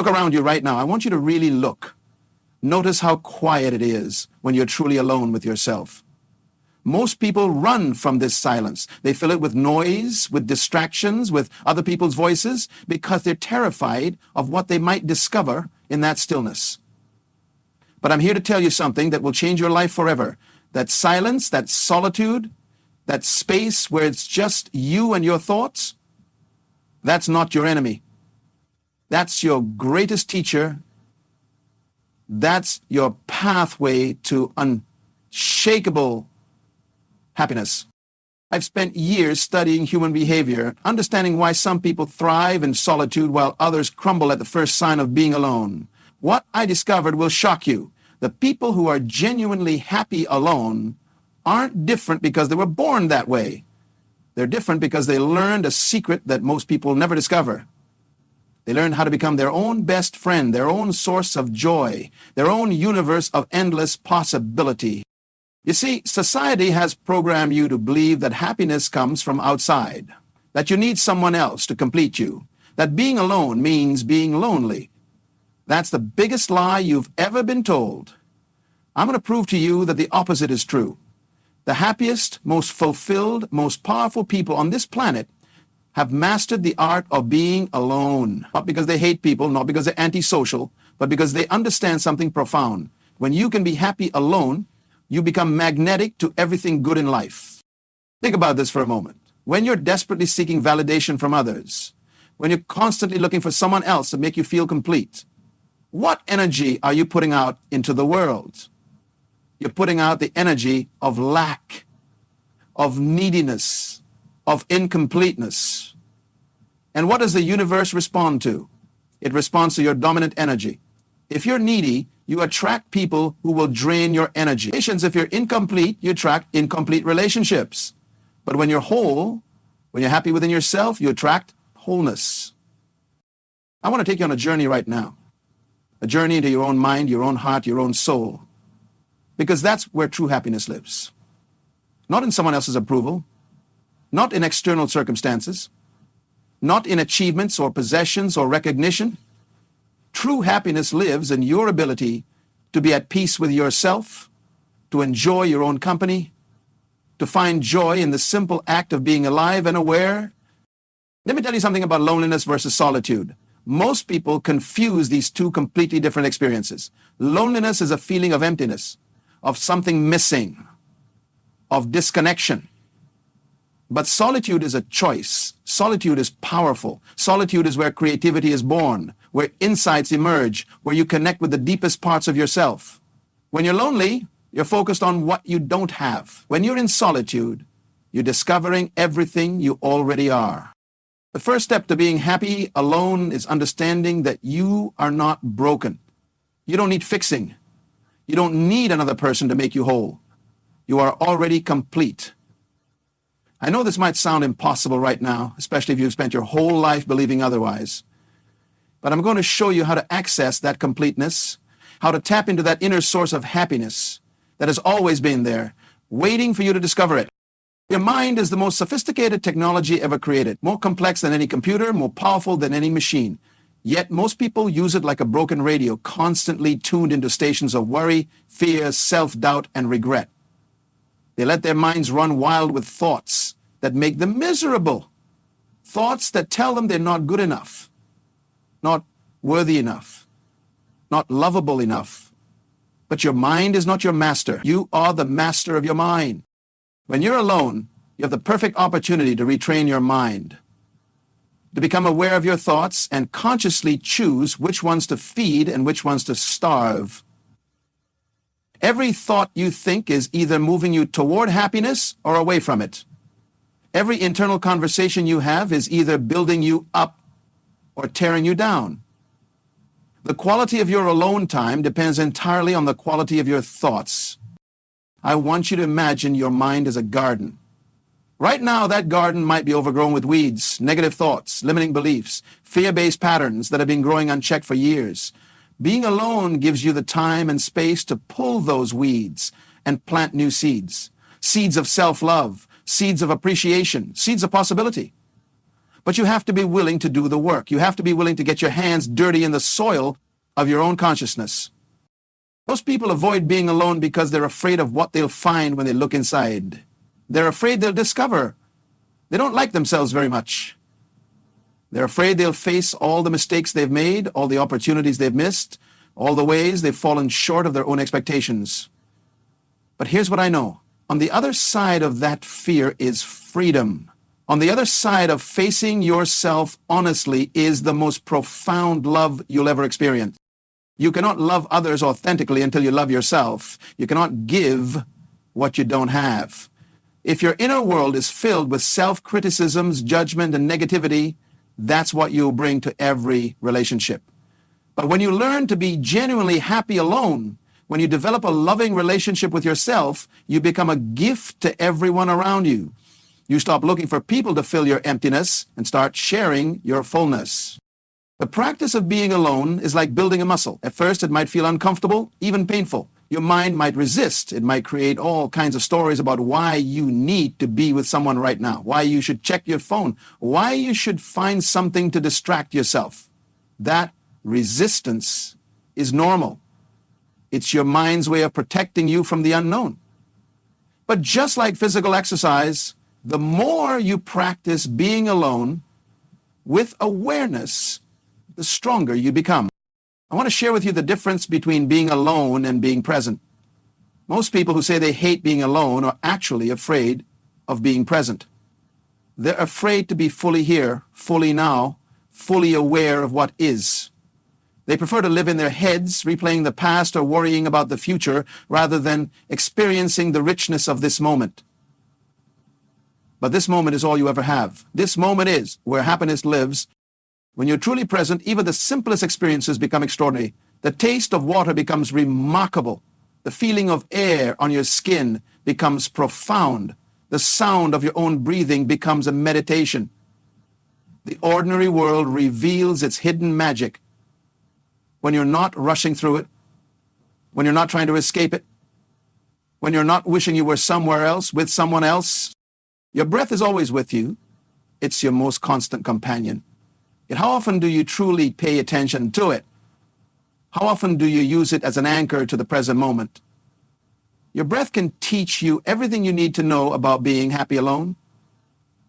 Look around you right now. I want you to really look. Notice how quiet it is when you're truly alone with yourself. Most people run from this silence. They fill it with noise, with distractions, with other people's voices, because they're terrified of what they might discover in that stillness. But I'm here to tell you something that will change your life forever. That silence, that solitude, that space where it's just you and your thoughts, that's not your enemy. That's your greatest teacher. That's your pathway to unshakable happiness. I've spent years studying human behavior, understanding why some people thrive in solitude while others crumble at the first sign of being alone. What I discovered will shock you. The people who are genuinely happy alone aren't different because they were born that way. They're different because they learned a secret that most people never discover. They learned how to become their own best friend, their own source of joy, their own universe of endless possibility. You see, society has programmed you to believe that happiness comes from outside, that you need someone else to complete you, that being alone means being lonely. That's the biggest lie you've ever been told. I'm going to prove to you that the opposite is true. The happiest, most fulfilled, most powerful people on this planet have mastered the art of being alone. Not because they hate people, not because they're antisocial, but because they understand something profound. When you can be happy alone, you become magnetic to everything good in life. Think about this for a moment. When you're desperately seeking validation from others, when you're constantly looking for someone else to make you feel complete, what energy are you putting out into the world? You're putting out the energy of lack, of neediness, of incompleteness. And what does the universe respond to? It responds to your dominant energy. If you're needy, you attract people who will drain your energy. If you're incomplete, you attract incomplete relationships. But when you're whole, when you're happy within yourself, you attract wholeness. I want to take you on a journey right now. A journey into your own mind, your own heart, your own soul. Because that's where true happiness lives. Not in someone else's approval, not in external circumstances, not in achievements or possessions or recognition. True happiness lives in your ability to be at peace with yourself, to enjoy your own company, to find joy in the simple act of being alive and aware. Let me tell you something about loneliness versus solitude. Most people confuse these two completely different experiences. Loneliness is a feeling of emptiness, of something missing, of disconnection. But solitude is a choice. Solitude is powerful. Solitude is where creativity is born, where insights emerge, where you connect with the deepest parts of yourself. When you're lonely, you're focused on what you don't have. When you're in solitude, you're discovering everything you already are. The first step to being happy alone is understanding that you are not broken. You don't need fixing. You don't need another person to make you whole. You are already complete. I know this might sound impossible right now, especially if you've spent your whole life believing otherwise. But I'm going to show you how to access that completeness, how to tap into that inner source of happiness that has always been there, waiting for you to discover it. Your mind is the most sophisticated technology ever created, more complex than any computer, more powerful than any machine. Yet most people use it like a broken radio, constantly tuned into stations of worry, fear, self-doubt, and regret. They let their minds run wild with thoughts that make them miserable. Thoughts that tell them they're not good enough, not worthy enough, not lovable enough. But your mind is not your master. You are the master of your mind. When you're alone, you have the perfect opportunity to retrain your mind, to become aware of your thoughts and consciously choose which ones to feed and which ones to starve. Every thought you think is either moving you toward happiness or away from it. Every internal conversation you have is either building you up or tearing you down. The quality of your alone time depends entirely on the quality of your thoughts. I want you to imagine your mind as a garden. Right now, that garden might be overgrown with weeds, negative thoughts, limiting beliefs, fear-based patterns that have been growing unchecked for years. Being alone gives you the time and space to pull those weeds and plant new seeds. Seeds of self-love, seeds of appreciation, seeds of possibility. But you have to be willing to do the work. You have to be willing to get your hands dirty in the soil of your own consciousness. Most people avoid being alone because they're afraid of what they'll find when they look inside. They're afraid they'll discover they don't like themselves very much. They're afraid they'll face all the mistakes they've made, all the opportunities they've missed, all the ways they've fallen short of their own expectations. But here's what I know. On the other side of that fear is freedom. On the other side of facing yourself honestly is the most profound love you'll ever experience. You cannot love others authentically until you love yourself. You cannot give what you don't have. If your inner world is filled with self-criticisms, judgment, and negativity, that's what you'll bring to every relationship. But when you learn to be genuinely happy alone, when you develop a loving relationship with yourself, you become a gift to everyone around you. You stop looking for people to fill your emptiness and start sharing your fullness. The practice of being alone is like building a muscle. At first, it might feel uncomfortable, even painful. Your mind might resist. It might create all kinds of stories about why you need to be with someone right now, why you should check your phone, why you should find something to distract yourself. That resistance is normal. It's your mind's way of protecting you from the unknown. But just like physical exercise, the more you practice being alone with awareness, the stronger you become. I want to share with you the difference between being alone and being present. Most people who say they hate being alone are actually afraid of being present. They're afraid to be fully here, fully now, fully aware of what is. They prefer to live in their heads, replaying the past or worrying about the future, rather than experiencing the richness of this moment. But this moment is all you ever have. This moment is where happiness lives. When you're truly present, even the simplest experiences become extraordinary. The taste of water becomes remarkable. The feeling of air on your skin becomes profound. The sound of your own breathing becomes a meditation. The ordinary world reveals its hidden magic when you're not rushing through it, when you're not trying to escape it, when you're not wishing you were somewhere else with someone else. Your breath is always with you. It's your most constant companion. Yet how often do you truly pay attention to it? How often do you use it as an anchor to the present moment? Your breath can teach you everything you need to know about being happy alone.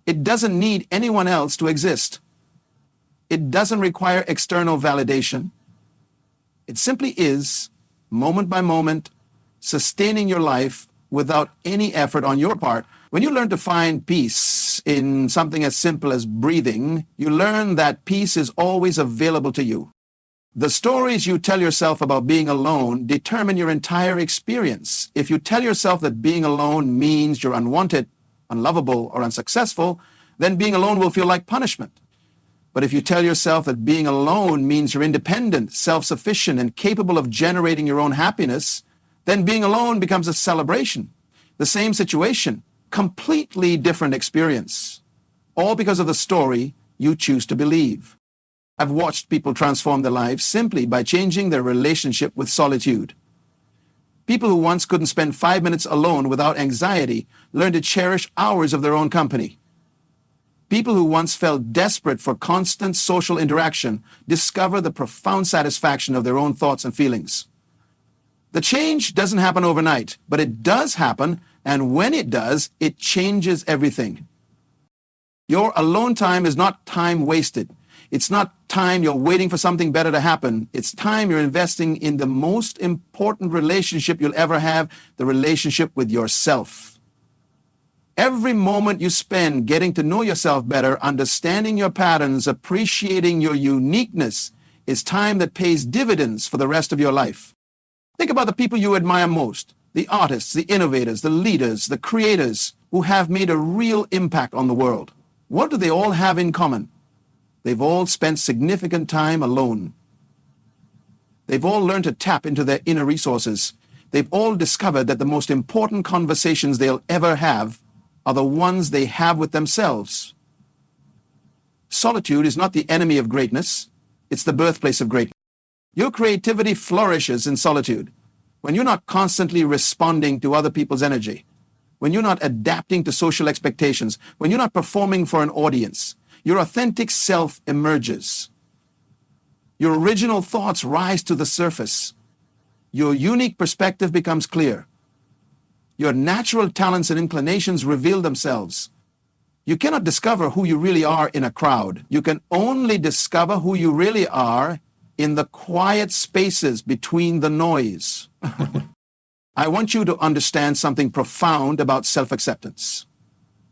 It doesn't need anyone else to exist. It doesn't require external validation. It simply is, moment by moment, sustaining your life without any effort on your part. When you learn to find peace in something as simple as breathing, you learn that peace is always available to you. The stories you tell yourself about being alone determine your entire experience. If you tell yourself that being alone means you're unwanted, unlovable, or unsuccessful, then being alone will feel like punishment. But if you tell yourself that being alone means you're independent, self-sufficient, and capable of generating your own happiness, then being alone becomes a celebration. The same situation, completely different experience, all because of the story you choose to believe. I've watched people transform their lives simply by changing their relationship with solitude. People who once couldn't spend 5 minutes alone without anxiety learn to cherish hours of their own company. People who once felt desperate for constant social interaction discover the profound satisfaction of their own thoughts and feelings. The change doesn't happen overnight, but it does happen, and when it does, it changes everything. Your alone time is not time wasted. It's not time you're waiting for something better to happen. It's time you're investing in the most important relationship you'll ever have, the relationship with yourself. Every moment you spend getting to know yourself better, understanding your patterns, appreciating your uniqueness, is time that pays dividends for the rest of your life. Think about the people you admire most, the artists, the innovators, the leaders, the creators who have made a real impact on the world. What do they all have in common? They've all spent significant time alone. They've all learned to tap into their inner resources. They've all discovered that the most important conversations they'll ever have are the ones they have with themselves. Solitude is not the enemy of greatness. It's the birthplace of greatness. Your creativity flourishes in solitude. When you're not constantly responding to other people's energy, when you're not adapting to social expectations, when you're not performing for an audience, your authentic self emerges. Your original thoughts rise to the surface. Your unique perspective becomes clear. Your natural talents and inclinations reveal themselves. You cannot discover who you really are in a crowd. You can only discover who you really are in the quiet spaces between the noise. I want you to understand something profound about self-acceptance.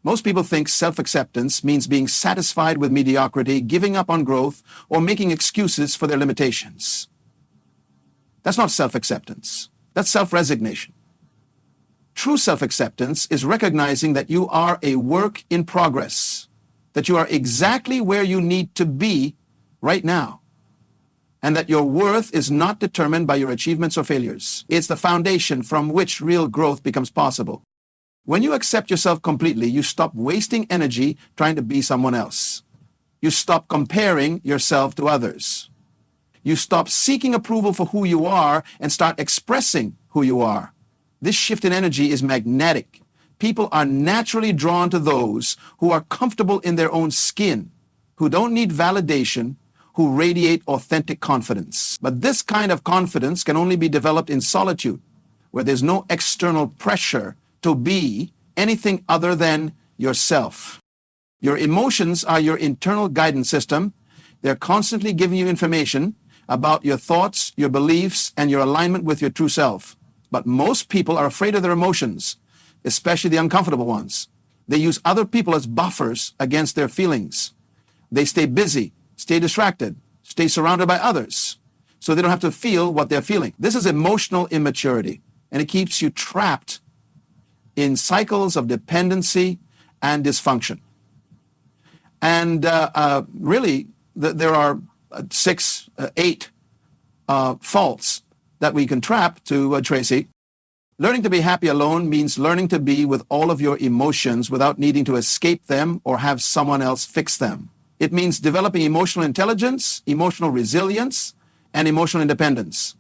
Most people think self-acceptance means being satisfied with mediocrity, giving up on growth, or making excuses for their limitations. That's not self-acceptance. That's self-resignation. True self-acceptance is recognizing that you are a work in progress, that you are exactly where you need to be right now, and that your worth is not determined by your achievements or failures. It's the foundation from which real growth becomes possible. When you accept yourself completely, you stop wasting energy trying to be someone else. You stop comparing yourself to others. You stop seeking approval for who you are and start expressing who you are. This shift in energy is magnetic. People are naturally drawn to those who are comfortable in their own skin, who don't need validation, who radiate authentic confidence. But this kind of confidence can only be developed in solitude, where there's no external pressure to be anything other than yourself. Your emotions are your internal guidance system. They're constantly giving you information about your thoughts, your beliefs, and your alignment with your true self. But most people are afraid of their emotions, especially the uncomfortable ones. They use other people as buffers against their feelings. They stay busy, stay distracted, stay surrounded by others, so they don't have to feel what they're feeling. This is emotional immaturity, and it keeps you trapped in cycles of dependency and dysfunction. And really, there are 6, 8 faults that we can trap to Tracy. Learning to be happy alone means learning to be with all of your emotions without needing to escape them or have someone else fix them. It means developing emotional intelligence, emotional resilience, and emotional independence.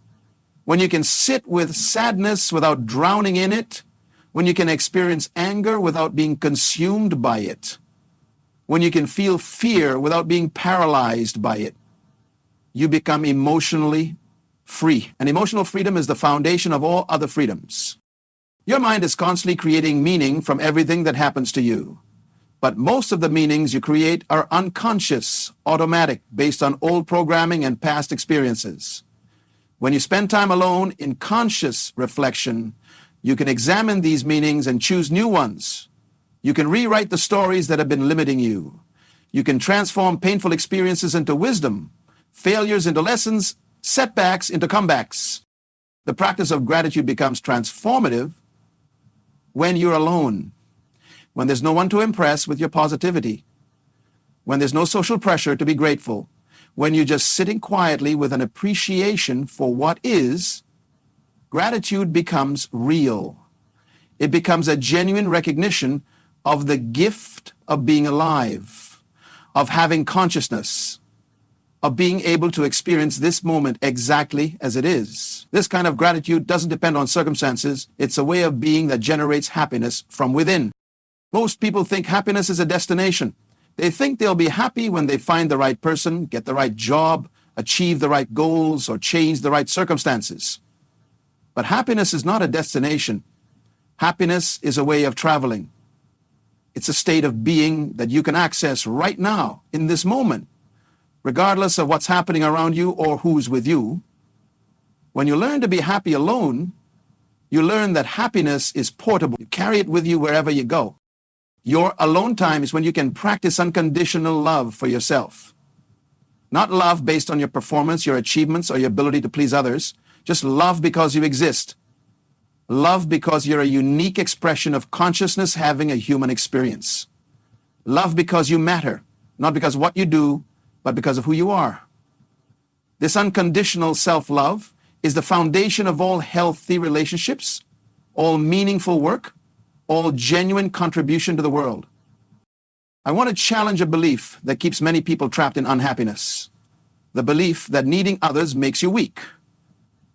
When you can sit with sadness without drowning in it, when you can experience anger without being consumed by it, when you can feel fear without being paralyzed by it, you become emotionally free. And emotional freedom is the foundation of all other freedoms. Your mind is constantly creating meaning from everything that happens to you. But most of the meanings you create are unconscious, automatic, based on old programming and past experiences. When you spend time alone in conscious reflection, you can examine these meanings and choose new ones. You can rewrite the stories that have been limiting you. You can transform painful experiences into wisdom, failures into lessons, setbacks into comebacks. The practice of gratitude becomes transformative when you're alone, when there's no one to impress with your positivity, when there's no social pressure to be grateful, when you're just sitting quietly with an appreciation for what is. Gratitude becomes real. It becomes a genuine recognition of the gift of being alive, of having consciousness, of being able to experience this moment exactly as it is. This kind of gratitude doesn't depend on circumstances. It's a way of being that generates happiness from within. Most people think happiness is a destination. They think they'll be happy when they find the right person, get the right job, achieve the right goals, or change the right circumstances. But happiness is not a destination. Happiness is a way of traveling. It's a state of being that you can access right now, in this moment, regardless of what's happening around you or who's with you. When you learn to be happy alone, you learn that happiness is portable. You carry it with you wherever you go. Your alone time is when you can practice unconditional love for yourself. Not love based on your performance, your achievements, or your ability to please others. Just love because you exist. Love because you're a unique expression of consciousness having a human experience. Love because you matter, not because of what you do, but because of who you are. This unconditional self-love is the foundation of all healthy relationships, all meaningful work, all genuine contribution to the world. I want to challenge a belief that keeps many people trapped in unhappiness. The belief that needing others makes you weak.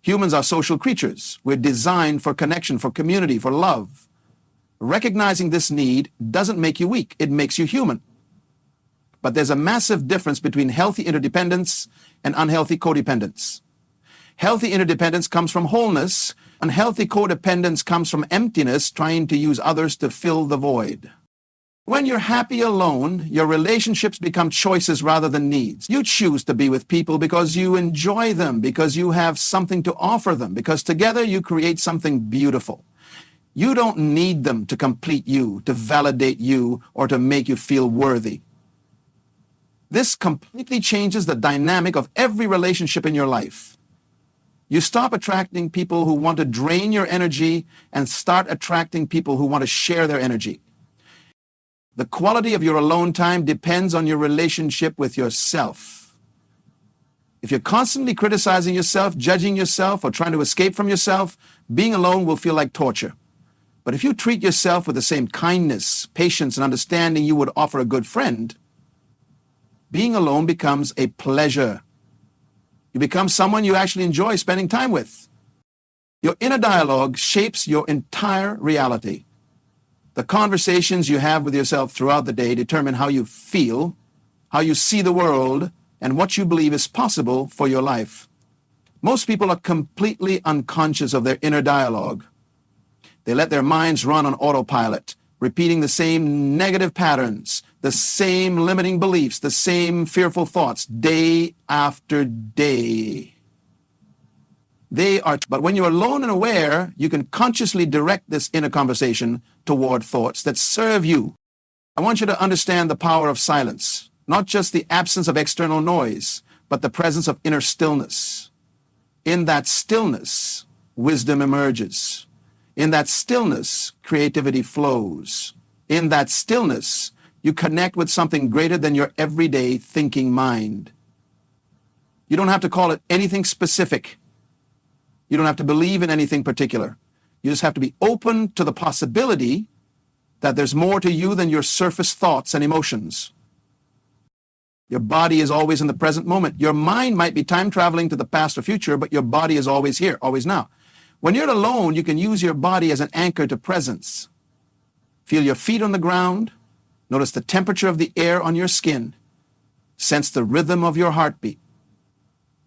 Humans are social creatures. We're designed for connection, for community, for love. Recognizing this need doesn't make you weak. It makes you human. But there's a massive difference between healthy interdependence and unhealthy codependence. Healthy interdependence comes from wholeness. Unhealthy codependence comes from emptiness, trying to use others to fill the void. When you're happy alone, your relationships become choices rather than needs. You choose to be with people because you enjoy them, because you have something to offer them, because together you create something beautiful. You don't need them to complete you, to validate you, or to make you feel worthy. This completely changes the dynamic of every relationship in your life. You stop attracting people who want to drain your energy and start attracting people who want to share their energy. The quality of your alone time depends on your relationship with yourself. If you're constantly criticizing yourself, judging yourself, or trying to escape from yourself, being alone will feel like torture. But if you treat yourself with the same kindness, patience, and understanding you would offer a good friend, being alone becomes a pleasure. You become someone you actually enjoy spending time with. Your inner dialogue shapes your entire reality. The conversations you have with yourself throughout the day determine how you feel, how you see the world, and what you believe is possible for your life. Most people are completely unconscious of their inner dialogue. They let their minds run on autopilot, repeating the same negative patterns, the same limiting beliefs, the same fearful thoughts, day after day. But when you're alone and aware, you can consciously direct this inner conversation toward thoughts that serve you. I want you to understand the power of silence, not just the absence of external noise, but the presence of inner stillness. In that stillness, wisdom emerges. In that stillness, creativity flows. In that stillness, you connect with something greater than your everyday thinking mind. You don't have to call it anything specific. You don't have to believe in anything particular. You just have to be open to the possibility that there's more to you than your surface thoughts and emotions. Your body is always in the present moment. Your mind might be time traveling to the past or future, but your body is always here, always now. When you're alone, you can use your body as an anchor to presence. Feel your feet on the ground. Notice the temperature of the air on your skin. Sense the rhythm of your heartbeat.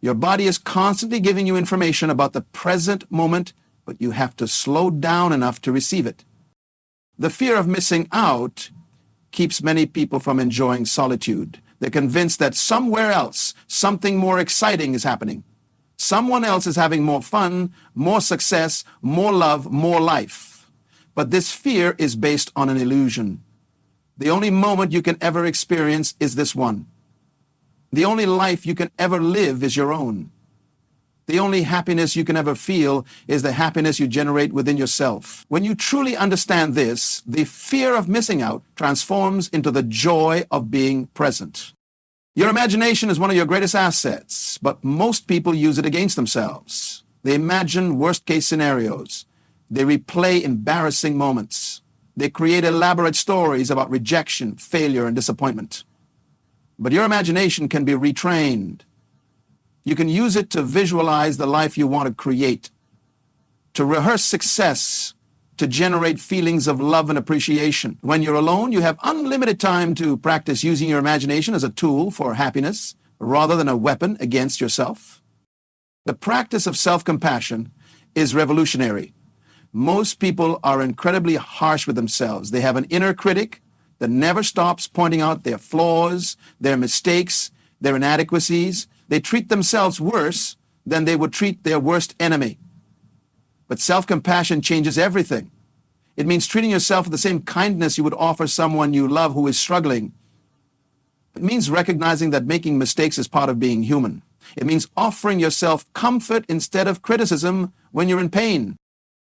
Your body is constantly giving you information about the present moment, but you have to slow down enough to receive it. The fear of missing out keeps many people from enjoying solitude. They're convinced that somewhere else, something more exciting is happening. Someone else is having more fun, more success, more love, more life. But this fear is based on an illusion. The only moment you can ever experience is this one. The only life you can ever live is your own. The only happiness you can ever feel is the happiness you generate within yourself. When you truly understand this, the fear of missing out transforms into the joy of being present. Your imagination is one of your greatest assets, but most people use it against themselves. They imagine worst-case scenarios. They replay embarrassing moments. They create elaborate stories about rejection, failure, and disappointment. But your imagination can be retrained. You can use it to visualize the life you want to create, to rehearse success, to generate feelings of love and appreciation. When you're alone, you have unlimited time to practice using your imagination as a tool for happiness rather than a weapon against yourself. The practice of self-compassion is revolutionary. Most people are incredibly harsh with themselves. They have an inner critic that never stops pointing out their flaws, their mistakes, their inadequacies. They treat themselves worse than they would treat their worst enemy. But self-compassion changes everything. It means treating yourself with the same kindness you would offer someone you love who is struggling. It means recognizing that making mistakes is part of being human. It means offering yourself comfort instead of criticism when you're in pain.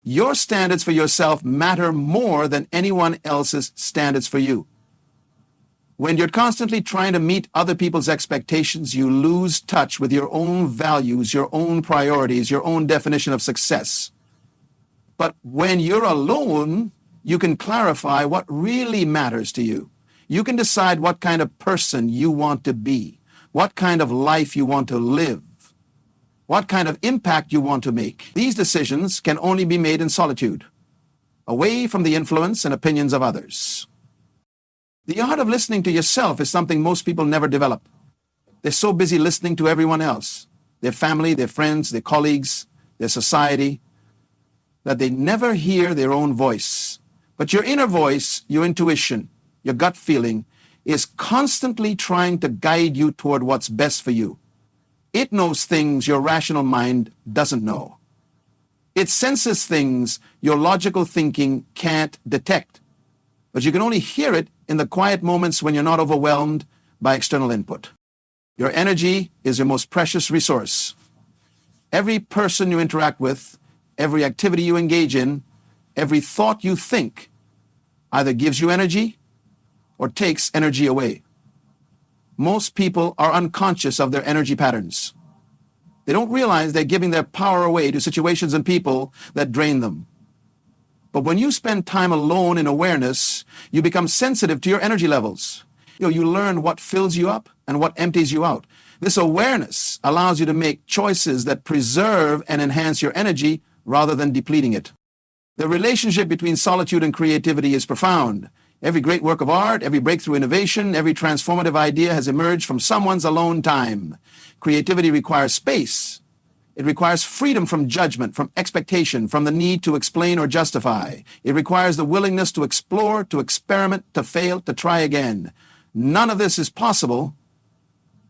Your standards for yourself matter more than anyone else's standards for you. When you're constantly trying to meet other people's expectations, you lose touch with your own values, your own priorities, your own definition of success. But when you're alone, you can clarify what really matters to you. You can decide what kind of person you want to be, what kind of life you want to live, what kind of impact you want to make. These decisions can only be made in solitude, away from the influence and opinions of others. The art of listening to yourself is something most people never develop. They're so busy listening to everyone else, their family, their friends, their colleagues, their society, that they never hear their own voice. But your inner voice, your intuition, your gut feeling, is constantly trying to guide you toward what's best for you. It knows things your rational mind doesn't know. It senses things your logical thinking can't detect. But you can only hear it in the quiet moments when you're not overwhelmed by external input. Your energy is your most precious resource. Every person you interact with, every activity you engage in, every thought you think either gives you energy or takes energy away. Most people are unconscious of their energy patterns. They don't realize they're giving their power away to situations and people that drain them. But when you spend time alone in awareness, you become sensitive to your energy levels. You learn what fills you up and what empties you out. This awareness allows you to make choices that preserve and enhance your energy rather than depleting it. The relationship between solitude and creativity is profound. Every great work of art, every breakthrough innovation, every transformative idea has emerged from someone's alone time. Creativity requires space. It requires freedom from judgment, from expectation, from the need to explain or justify. It requires the willingness to explore, to experiment, to fail, to try again. None of this is possible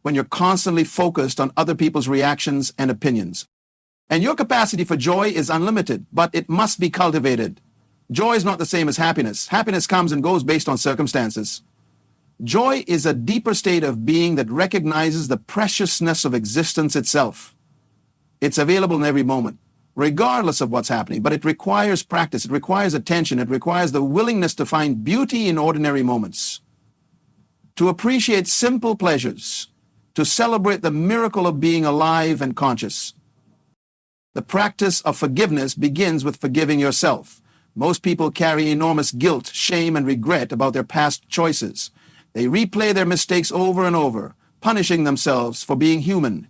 when you're constantly focused on other people's reactions and opinions. And your capacity for joy is unlimited, but it must be cultivated. Joy is not the same as happiness. Happiness comes and goes based on circumstances. Joy is a deeper state of being that recognizes the preciousness of existence itself. It's available in every moment, regardless of what's happening, but it requires practice, it requires attention, it requires the willingness to find beauty in ordinary moments, to appreciate simple pleasures, to celebrate the miracle of being alive and conscious. The practice of forgiveness begins with forgiving yourself. Most people carry enormous guilt, shame, and regret about their past choices. They replay their mistakes over and over, punishing themselves for being human.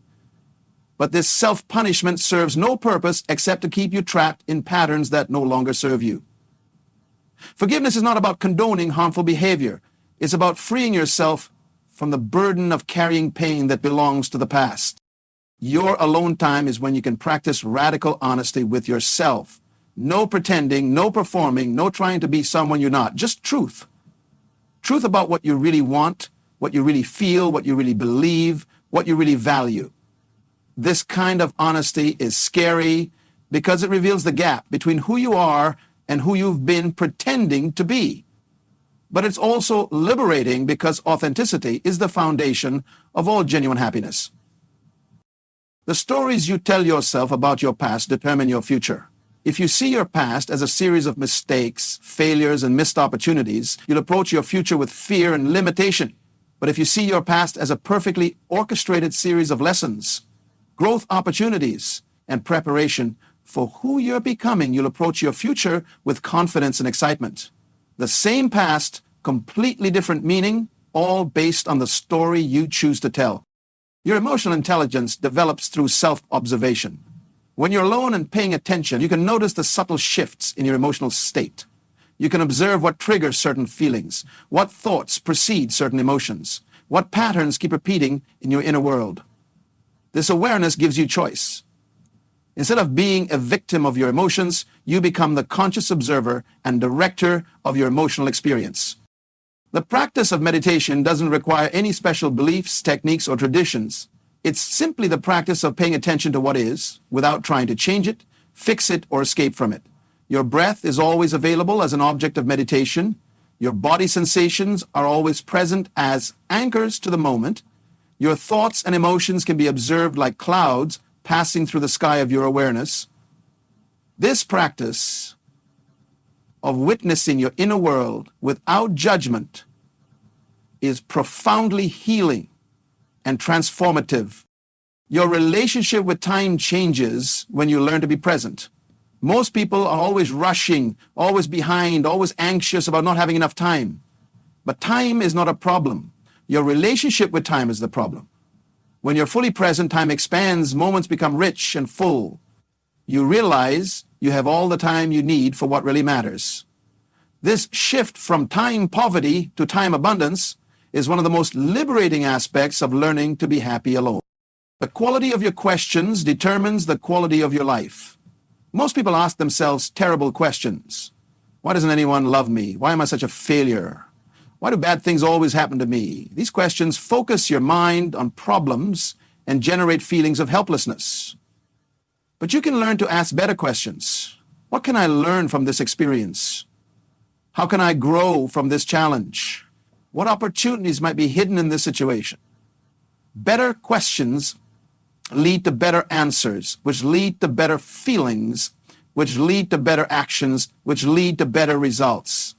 But this self-punishment serves no purpose except to keep you trapped in patterns that no longer serve you. Forgiveness is not about condoning harmful behavior. It's about freeing yourself from the burden of carrying pain that belongs to the past. Your alone time is when you can practice radical honesty with yourself. No pretending, no performing, no trying to be someone you're not. Just truth. Truth about what you really want, what you really feel, what you really believe, what you really value. This kind of honesty is scary because it reveals the gap between who you are and who you've been pretending to be. But it's also liberating because authenticity is the foundation of all genuine happiness. The stories you tell yourself about your past determine your future. If you see your past as a series of mistakes, failures, and missed opportunities, you'll approach your future with fear and limitation. But if you see your past as a perfectly orchestrated series of lessons, growth opportunities, and preparation for who you're becoming, you'll approach your future with confidence and excitement. The same past, completely different meaning, all based on the story you choose to tell. Your emotional intelligence develops through self-observation. When you're alone and paying attention, you can notice the subtle shifts in your emotional state. You can observe what triggers certain feelings, what thoughts precede certain emotions, what patterns keep repeating in your inner world. This awareness gives you choice. Instead of being a victim of your emotions, you become the conscious observer and director of your emotional experience. The practice of meditation doesn't require any special beliefs, techniques, or traditions. It's simply the practice of paying attention to what is, without trying to change it, fix it, or escape from it. Your breath is always available as an object of meditation. Your body sensations are always present as anchors to the moment. Your thoughts and emotions can be observed like clouds passing through the sky of your awareness. This practice of witnessing your inner world without judgment is profoundly healing and transformative. Your relationship with time changes when you learn to be present. Most people are always rushing, always behind, always anxious about not having enough time. But time is not a problem. Your relationship with time is the problem. When you're fully present, time expands, moments become rich and full. You realize you have all the time you need for what really matters. This shift from time poverty to time abundance is one of the most liberating aspects of learning to be happy alone. The quality of your questions determines the quality of your life. Most people ask themselves terrible questions. Why doesn't anyone love me? Why am I such a failure? Why do bad things always happen to me? These questions focus your mind on problems and generate feelings of helplessness. But you can learn to ask better questions. What can I learn from this experience? How can I grow from this challenge? What opportunities might be hidden in this situation? Better questions lead to better answers, which lead to better feelings, which lead to better actions, which lead to better results.